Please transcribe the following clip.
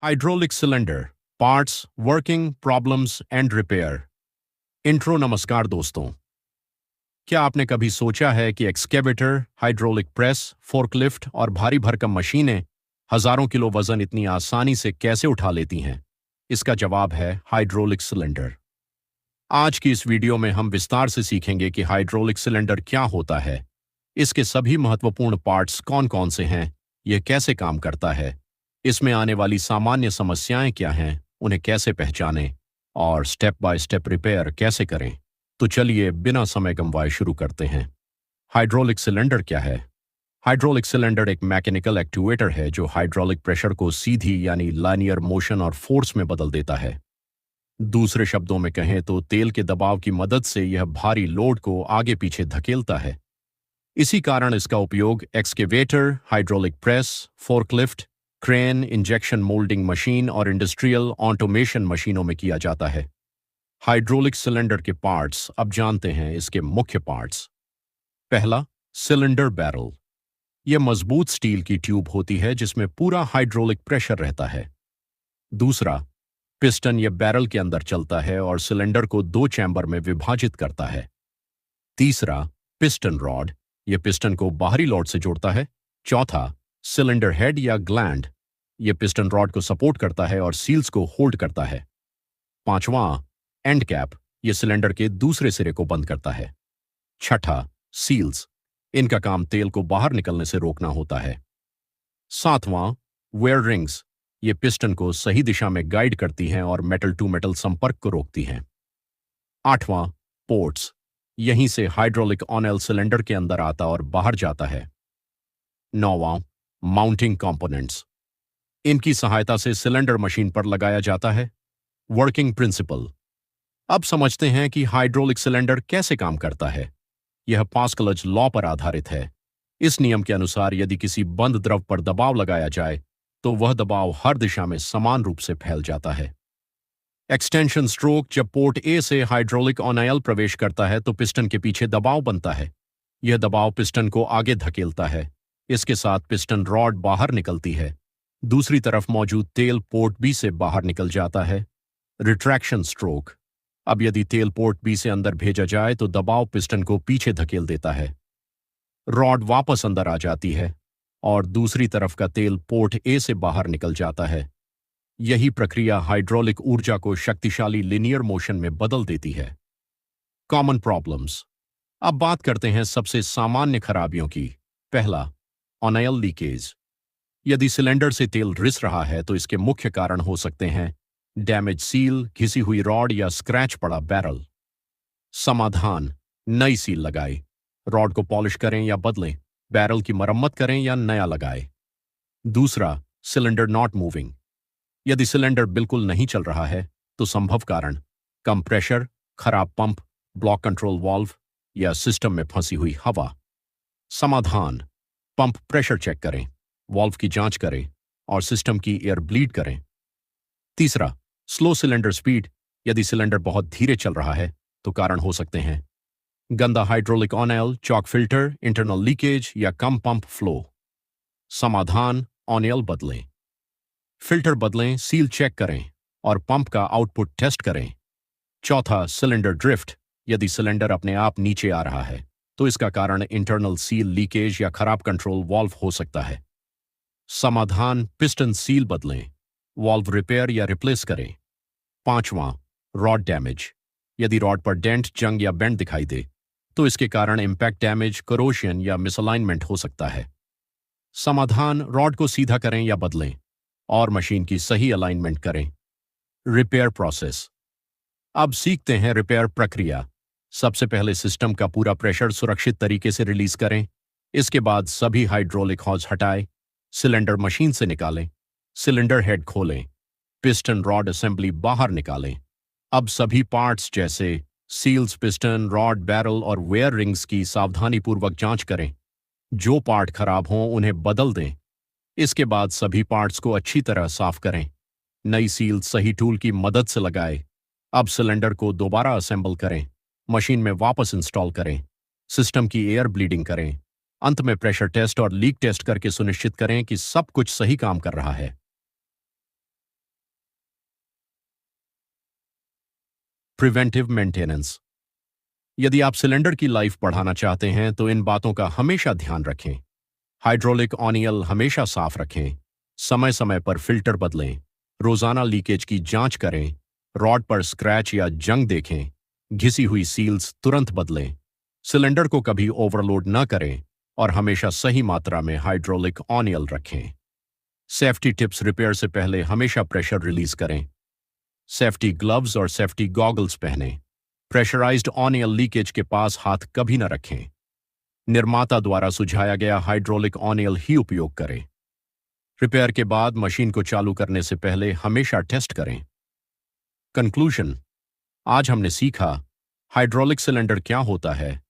Hydraulic cylinder parts, working, problems and repair. Intro. नमस्कार दोस्तों, क्या आपने कभी सोचा है कि एक्सकेवेटर, हाइड्रोलिक प्रेस, फोर्कलिफ्ट और भारी भरकम मशीनें हजारों किलो वजन इतनी आसानी से कैसे उठा लेती हैं? इसका जवाब है हाइड्रोलिक सिलेंडर। आज की इस वीडियो में हम विस्तार से सीखेंगे कि हाइड्रोलिक सिलेंडर क्या होता है, इसके सभी महत्वपूर्ण पार्ट्स कौन कौन से हैं, यह कैसे काम करता है, इसमें आने वाली सामान्य समस्याएं क्या हैं, उन्हें कैसे पहचानें और स्टेप बाय स्टेप रिपेयर कैसे करें। तो चलिए बिना समय गंवाए शुरू करते हैं। हाइड्रोलिक सिलेंडर क्या है? हाइड्रोलिक सिलेंडर एक मैकेनिकल एक्चुएटर है जो हाइड्रोलिक प्रेशर को सीधी यानी लाइनियर मोशन और फोर्स में बदल देता है। दूसरे शब्दों में कहें तो तेल के दबाव की मदद से यह भारी लोड को आगे पीछे धकेलता है। इसी कारण इसका उपयोग excavator, hydraulic press, forklift, crane, injection moulding machine और इंडस्ट्रियल ऑटोमेशन मशीनों में किया जाता है। हाइड्रोलिक सिलेंडर के पार्ट्स अब जानते हैं इसके मुख्य पार्ट्स। पहला, सिलेंडर बैरल। यह मजबूत स्टील की ट्यूब होती है जिसमें पूरा हाइड्रोलिक प्रेशर रहता है। दूसरा, पिस्टन यह बैरल के अंदर चलता है और सिलेंडर को दो चैम्बर में विभाजित करता है। तीसरा, पिस्टन रॉड। यह पिस्टन को बाहरी लोड से जोड़ता है। चौथा, सिलेंडर हेड या ग्लैंड। यह पिस्टन रॉड को सपोर्ट करता है और सील्स को होल्ड करता है। पांचवां, एंड कैप। यह सिलेंडर के दूसरे सिरे को बंद करता है। छठा, सील्स। इनका काम तेल को बाहर निकलने से रोकना होता है। सातवां, वेयर रिंग्स। ये पिस्टन को सही दिशा में गाइड करती हैं और मेटल टू मेटल संपर्क को रोकती हैं। आठवां, पोर्ट्स। यहीं से हाइड्रोलिक ऑयल सिलेंडर के अंदर आता और बाहर जाता है। नौवां, माउंटिंग कंपोनेंट्स। इनकी सहायता से सिलेंडर मशीन पर लगाया जाता है। Working principle. अब समझते हैं कि हाइड्रोलिक सिलेंडर कैसे काम करता है। यह पास्कल्स लॉ पर आधारित है। इस नियम के अनुसार यदि किसी बंद द्रव पर दबाव लगाया जाए तो वह दबाव हर दिशा में समान रूप से फैल जाता है। Extension stroke. जब पोर्ट ए से हाइड्रोलिक ऑयल प्रवेश करता है तो पिस्टन के पीछे दबाव बनता है। यह दबाव पिस्टन को आगे धकेलता है। इसके साथ पिस्टन रॉड बाहर निकलती है। दूसरी तरफ मौजूद तेल पोर्ट बी से बाहर निकल जाता है। Retraction stroke. अब यदि तेल पोर्ट बी से अंदर भेजा जाए तो दबाव पिस्टन को पीछे धकेल देता है। रॉड वापस अंदर आ जाती है और दूसरी तरफ का तेल पोर्ट ए से बाहर निकल जाता है। यही प्रक्रिया हाइड्रोलिक ऊर्जा को शक्तिशाली लिनियर मोशन में बदल देती है। Common problems. अब बात करते हैं सबसे सामान्य खराबियों की। पहला, ऑयल लीकेज। यदि सिलेंडर से तेल रिस रहा है तो इसके मुख्य कारण हो सकते हैं डैमेज सील, घिसी हुई रॉड या स्क्रैच पड़ा बैरल। समाधान, नई सील लगाएं। रॉड को पॉलिश करें या बदलें। बैरल की मरम्मत करें या नया लगाएं। दूसरा, सिलेंडर नॉट मूविंग। यदि सिलेंडर बिल्कुल नहीं चल रहा है तो संभव कारण कम प्रेशर, खराब पंप, ब्लॉक कंट्रोल वाल्व या सिस्टम में फंसी हुई हवा। समाधान, पंप प्रेशर चेक करें, वाल्व की जांच करें और सिस्टम की एयर ब्लीड करें। तीसरा, स्लो सिलेंडर स्पीड। यदि सिलेंडर बहुत धीरे चल रहा है तो कारण हो सकते हैं गंदा hydraulic oil, chalk filter, internal leakage या कम पंप फ्लो। समाधान, ऑयल बदलें, फिल्टर बदलें, सील चेक करें और पंप का आउटपुट टेस्ट करें। चौथा, सिलेंडर ड्रिफ्ट। यदि सिलेंडर अपने आप नीचे आ रहा है तो इसका कारण इंटरनल सील लीकेज या खराब कंट्रोल वाल्व हो सकता है। समाधान, पिस्टन सील बदलें, वाल्व रिपेयर या रिप्लेस करें। पांचवां, रॉड डैमेज। यदि रॉड पर डेंट, जंग या बेंड दिखाई दे तो इसके कारण इंपैक्ट डैमेज, करोशन या मिसअलाइनमेंट हो सकता है। समाधान, रॉड को सीधा करें या बदलें और मशीन की सही अलाइनमेंट करें। Repair process. अब सीखते हैं रिपेयर प्रक्रिया। सबसे पहले सिस्टम का पूरा प्रेशर सुरक्षित तरीके से रिलीज करें। इसके बाद सभी हाइड्रोलिक हॉज हटाएं, सिलेंडर मशीन से निकालें, सिलेंडर हेड खोलें, पिस्टन रॉड असेंबली बाहर निकालें। अब सभी पार्ट्स जैसे सील्स, पिस्टन, रॉड, बैरल और वेयर रिंग्स की सावधानीपूर्वक जांच करें। जो पार्ट खराब हों उन्हें बदल दें। इसके बाद सभी पार्ट्स को अच्छी तरह साफ करें। नई सील सही टूल की मदद से लगाएं। अब सिलेंडर को दोबारा असेंबल करें, मशीन में वापस इंस्टॉल करें, सिस्टम की एयर ब्लीडिंग करें। अंत में प्रेशर टेस्ट और लीक टेस्ट करके सुनिश्चित करें कि सब कुछ सही काम कर रहा है। Preventive maintenance. यदि आप सिलेंडर की लाइफ बढ़ाना चाहते हैं तो इन बातों का हमेशा ध्यान रखें। हाइड्रोलिक ऑनियल हमेशा साफ रखें। समय समय पर फिल्टर बदलें। रोजाना लीकेज की जांच करें। रॉड पर स्क्रैच या जंग देखें। घिसी हुई सील्स तुरंत बदलें। सिलेंडर को कभी ओवरलोड न करें और हमेशा सही मात्रा में हाइड्रोलिक ऑनियल रखें। Safety tips. रिपेयर से पहले हमेशा प्रेशर रिलीज करें। सेफ्टी ग्लव्स और सेफ्टी गॉगल्स पहनें। प्रेशराइज्ड ऑनियल लीकेज के पास हाथ कभी न रखें। निर्माता द्वारा सुझाया गया हाइड्रोलिक ऑनियल ही उपयोग करें। रिपेयर के बाद मशीन को चालू करने से पहले हमेशा टेस्ट करें। कंक्लूजन। आज हमने सीखा हाइड्रोलिक सिलेंडर क्या होता है,